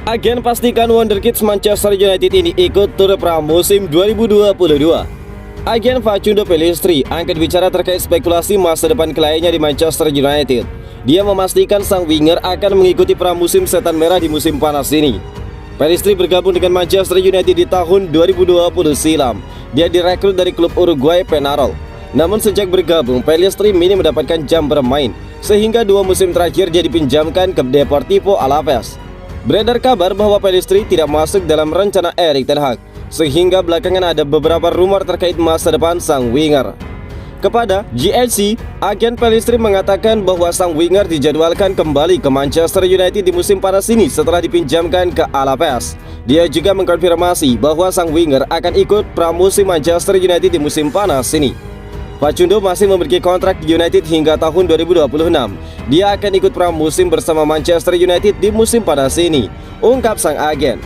Agen pastikan Wonderkids Manchester United ini ikut tur pramusim 2022. Agen Facundo Pellistri angkat bicara terkait spekulasi masa depan kliennya di Manchester United. Dia memastikan sang winger akan mengikuti pramusim setan merah di musim panas ini. Pellistri bergabung dengan Manchester United di tahun 2020 silam. Dia direkrut dari klub Uruguay Peñarol. Namun sejak bergabung, Pellistri minim mendapatkan jam bermain, sehingga 2 musim terakhir dia dipinjamkan ke Deportivo Alaves. Beredar kabar bahwa Pellistri tidak masuk dalam rencana Erik ten Hag, sehingga belakangan ada beberapa rumor terkait masa depan sang winger. Kepada GHC, agen Pellistri mengatakan bahwa sang winger dijadwalkan kembali ke Manchester United di musim panas ini setelah dipinjamkan ke Alaves. Dia juga mengkonfirmasi bahwa sang winger akan ikut pramusim Manchester United di musim panas ini. Facundo masih memiliki kontrak di United hingga tahun 2026. Dia akan ikut pramusim bersama Manchester United di musim panas ini, ungkap sang agen.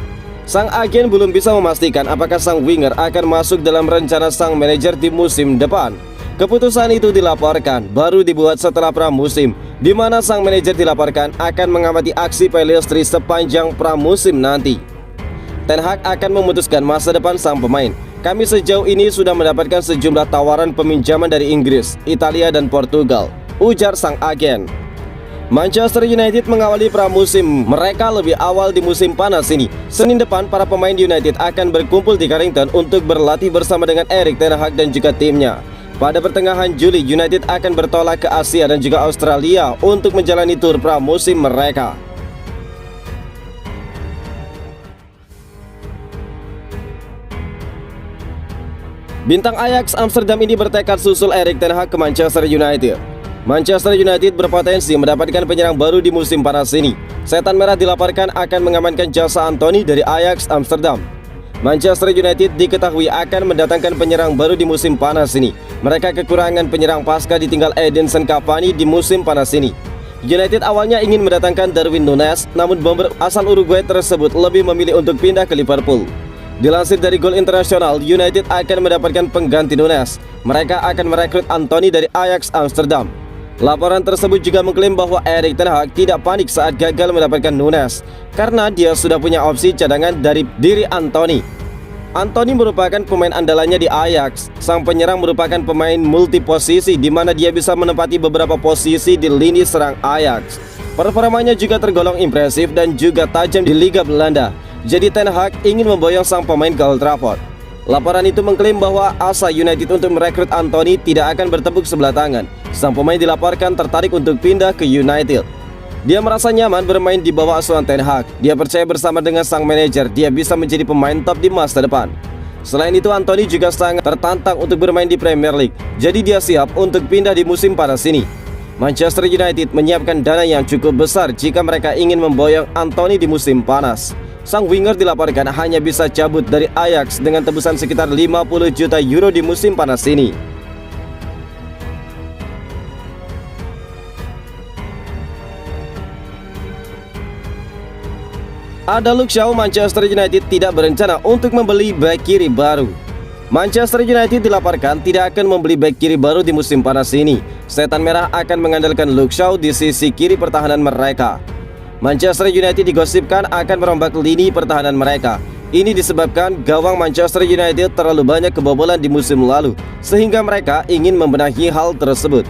Sang agen belum bisa memastikan apakah sang winger akan masuk dalam rencana sang manajer di musim depan. Keputusan itu dilaporkan baru dibuat setelah pramusim, di mana sang manajer dilaporkan akan mengamati aksi Pellistri sepanjang pramusim nanti. Ten Hag akan memutuskan masa depan sang pemain. Kami sejauh ini sudah mendapatkan sejumlah tawaran peminjaman dari Inggris, Italia, dan Portugal, ujar sang agen. Manchester United mengawali pramusim mereka lebih awal di musim panas ini. Senin depan, para pemain United akan berkumpul di Carrington untuk berlatih bersama dengan Erik ten Hag dan juga timnya. Pada pertengahan Juli, United akan bertolak ke Asia dan juga Australia untuk menjalani tur pramusim mereka. Bintang Ajax Amsterdam ini bertekad susul Erik ten Hag ke Manchester United. Manchester United berpotensi mendapatkan penyerang baru di musim panas ini. Setan Merah dilaporkan akan mengamankan jasa Anthony dari Ajax Amsterdam. Manchester United diketahui akan mendatangkan penyerang baru di musim panas ini. Mereka kekurangan penyerang pasca ditinggal Edinson Cavani di musim panas ini. United awalnya ingin mendatangkan Darwin Núñez, namun bomber asal Uruguay tersebut lebih memilih untuk pindah ke Liverpool. Dilansir dari Goal International, United akan mendapatkan pengganti Núñez. Mereka akan merekrut Anthony dari Ajax Amsterdam. Laporan tersebut juga mengklaim bahwa Erik ten Hag tidak panik saat gagal mendapatkan Núñez, karena dia sudah punya opsi cadangan dari diri Anthony. Anthony merupakan pemain andalannya di Ajax. Sang penyerang merupakan pemain multiposisi di mana dia bisa menempati beberapa posisi di lini serang Ajax. Performanya juga tergolong impresif dan juga tajam di Liga Belanda. Jadi Ten Hag ingin memboyong sang pemain ke Old Trafford. Laporan itu mengklaim bahwa asa United untuk merekrut Anthony tidak akan bertepuk sebelah tangan. Sang pemain dilaporkan tertarik untuk pindah ke United. Dia merasa nyaman bermain di bawah asuhan Ten Hag. Dia percaya bersama dengan sang manajer dia bisa menjadi pemain top di masa depan. Selain itu, Anthony juga sangat tertantang untuk bermain di Premier League. Jadi dia siap untuk pindah di musim panas ini. Manchester United menyiapkan dana yang cukup besar jika mereka ingin memboyong Anthony di musim panas. Sang winger dilaporkan hanya bisa cabut dari Ajax dengan tebusan sekitar 50 juta euro di musim panas ini. Ada Luke Shaw, Manchester United tidak berencana untuk membeli bek kiri baru. Manchester United dilaporkan tidak akan membeli bek kiri baru di musim panas ini. Setan Merah akan mengandalkan Luke Shaw di sisi kiri pertahanan mereka. Manchester United digosipkan akan merombak lini pertahanan mereka. Ini disebabkan gawang Manchester United terlalu banyak kebobolan di musim lalu, sehingga mereka ingin membenahi hal tersebut.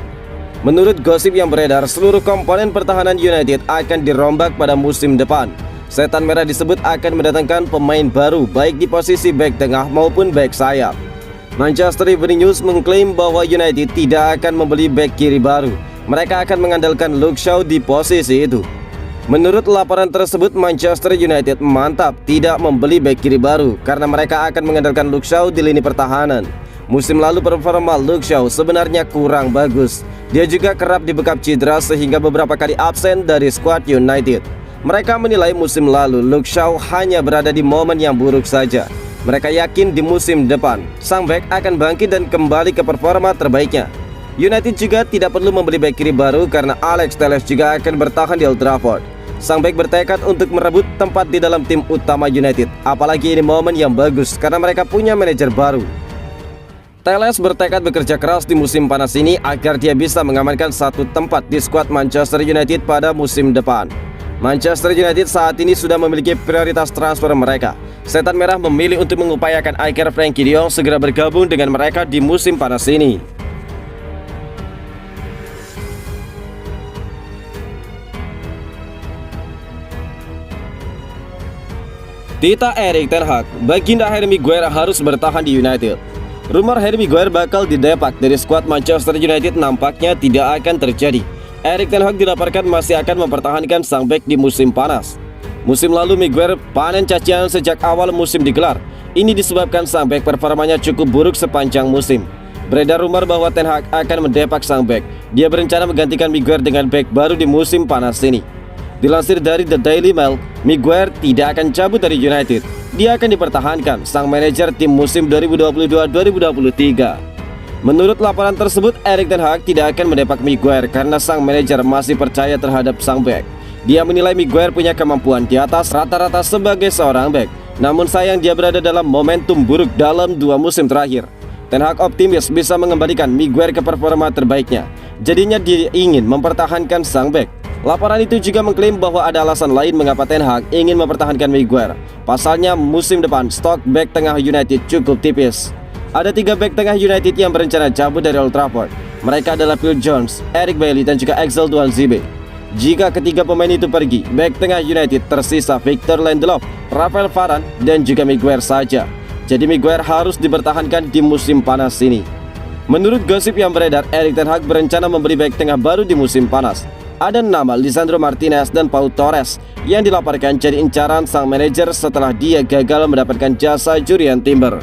Menurut gosip yang beredar, seluruh komponen pertahanan United akan dirombak pada musim depan. Setan Merah disebut akan mendatangkan pemain baru baik di posisi bek tengah maupun bek sayap. Manchester Evening News mengklaim bahwa United tidak akan membeli bek kiri baru. Mereka akan mengandalkan Luke Shaw di posisi itu. Menurut laporan tersebut, Manchester United mantap tidak membeli bek kiri baru karena mereka akan mengandalkan Luke Shaw di lini pertahanan. Musim lalu performa Luke Shaw sebenarnya kurang bagus. Dia juga kerap dibekap cedera sehingga beberapa kali absen dari skuad United. Mereka menilai musim lalu Luke Shaw hanya berada di momen yang buruk saja. Mereka yakin di musim depan sang bek akan bangkit dan kembali ke performa terbaiknya. United juga tidak perlu membeli bek kiri baru karena Alex Telles juga akan bertahan di Old Trafford. Sang bek bertekad untuk merebut tempat di dalam tim utama United. Apalagi ini momen yang bagus karena mereka punya manajer baru. Telles bertekad bekerja keras di musim panas ini agar dia bisa mengamankan satu tempat di skuad Manchester United pada musim depan. Manchester United saat ini sudah memiliki prioritas transfer mereka. Setan Merah memilih untuk mengupayakan agar Frenkie de Jong segera bergabung dengan mereka di musim panas ini. Tita Erik ten Hag, baginda Harry Maguire harus bertahan di United. Rumor Harry Maguire bakal didepak dari skuad Manchester United nampaknya tidak akan terjadi. Erik ten Hag dilaporkan masih akan mempertahankan sang bek di musim panas. Musim lalu Maguire panen cacian sejak awal musim digelar. Ini disebabkan sang bek performanya cukup buruk sepanjang musim. Beredar rumor bahwa Ten Hag akan mendepak sang bek. Dia berencana menggantikan Maguire dengan bek baru di musim panas ini. Dilansir dari The Daily Mail, Maguire tidak akan cabut dari United. Dia akan dipertahankan sang manajer tim musim 2022-2023. Menurut laporan tersebut, Erik ten Hag tidak akan mendepak Maguire karena sang manajer masih percaya terhadap sang bek. Dia menilai Maguire punya kemampuan di atas rata-rata sebagai seorang bek. Namun sayang dia berada dalam momentum buruk dalam 2 musim terakhir. Ten Hag optimis bisa mengembalikan Maguire ke performa terbaiknya. Jadinya dia ingin mempertahankan sang bek. Laporan itu juga mengklaim bahwa ada alasan lain mengapa Ten Hag ingin mempertahankan Maguire. Pasalnya musim depan stok bek tengah United cukup tipis. Ada 3 bek tengah United yang berencana cabut dari Old Trafford. Mereka adalah Phil Jones, Eric Bailly dan juga Axel Tuanzebe. Jika ketiga pemain itu pergi, bek tengah United tersisa Victor Lindelof, Rafael Varane dan juga Maguire saja. Jadi Maguire harus dipertahankan di musim panas ini. Menurut gosip yang beredar, Erik ten Hag berencana membeli bek tengah baru di musim panas. Ada nama Lisandro Martinez dan Pau Torres yang dilaporkan jadi incaran sang manajer setelah dia gagal mendapatkan jasa Jurrien Timber.